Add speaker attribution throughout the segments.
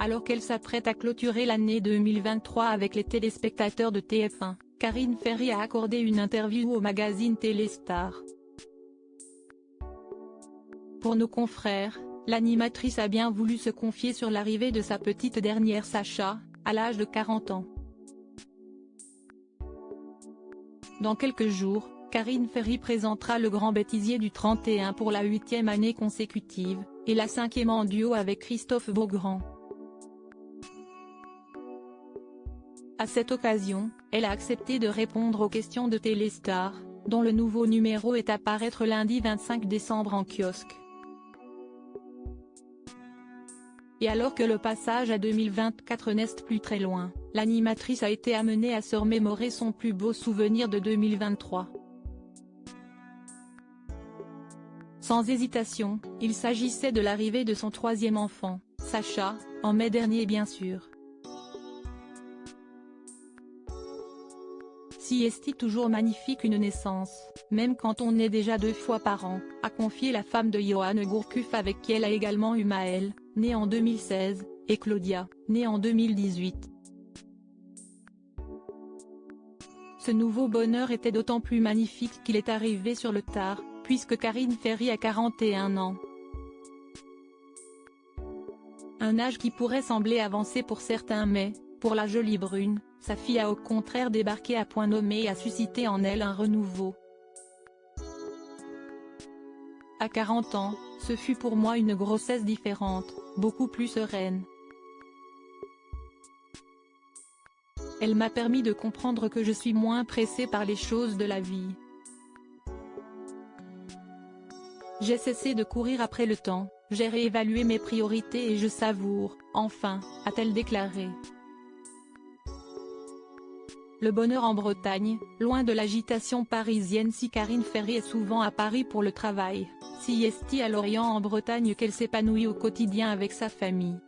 Speaker 1: Alors qu'elle s'apprête à clôturer l'année 2023 avec les téléspectateurs de TF1, Karine Ferry a accordé une interview au magazine Téléstar. Pour nos confrères, l'animatrice a bien voulu se confier sur l'arrivée de sa petite dernière Sacha, à l'âge de 40 ans. Dans quelques jours, Karine Ferry présentera Le Grand Bêtisier du 31 pour la 8e année consécutive, et la 5e en duo avec Christophe Beaugrand. À cette occasion, elle a accepté de répondre aux questions de Téléstar, dont le nouveau numéro est à paraître lundi 25 décembre en kiosque. Et alors que le passage à 2024 n'est plus très loin, l'animatrice a été amenée à se remémorer son plus beau souvenir de 2023. Sans hésitation, il s'agissait de l'arrivée de son 3e enfant, Sacha, en mai dernier bien sûr. Si est toujours magnifique une naissance, même quand on est déjà 2 fois par an, a confié la femme de Johan Gourcuff avec qui elle a également eu Maël, né en 2016, et Claudia, née en 2018. Ce nouveau bonheur était d'autant plus magnifique qu'il est arrivé sur le tard, puisque Karine Ferry a 41 ans. Un âge qui pourrait sembler avancé pour certains mais, pour la jolie brune, sa fille a au contraire débarqué à point nommé et a suscité en elle un renouveau. À 40 ans, ce fut pour moi une grossesse différente, beaucoup plus sereine. Elle m'a permis de comprendre que je suis moins pressée par les choses de la vie. J'ai cessé de courir après le temps, j'ai réévalué mes priorités et je savoure, enfin, a-t-elle déclaré. Le bonheur en Bretagne, loin de l'agitation parisienne. Si Karine Ferry est souvent à Paris pour le travail, si est à Lorient en Bretagne qu'elle s'épanouit au quotidien avec sa famille.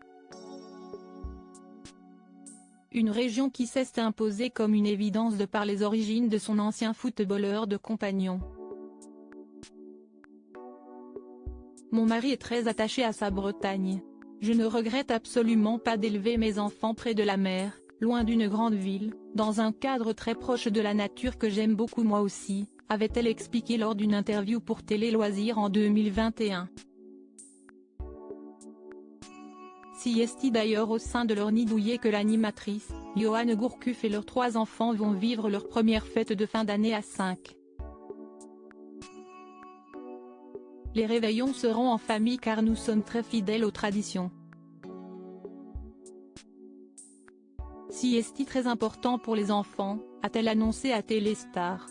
Speaker 1: Une région qui s'est imposée comme une évidence de par les origines de son ancien footballeur de compagnon. Mon mari est très attaché à sa Bretagne. Je ne regrette absolument pas d'élever mes enfants près de la mer, loin d'une grande ville, dans un cadre très proche de la nature que j'aime beaucoup moi aussi, avait-elle expliqué lors d'une interview pour Télé Loisirs en 2021. Si est d'ailleurs au sein de leur nid douillet que l'animatrice, Johan Gourcuff et leurs 3 enfants vont vivre leur première fête de fin d'année à 5. Les réveillons seront en famille car nous sommes très fidèles aux traditions. Si est très important pour les enfants, a-t-elle annoncé à Téléstar.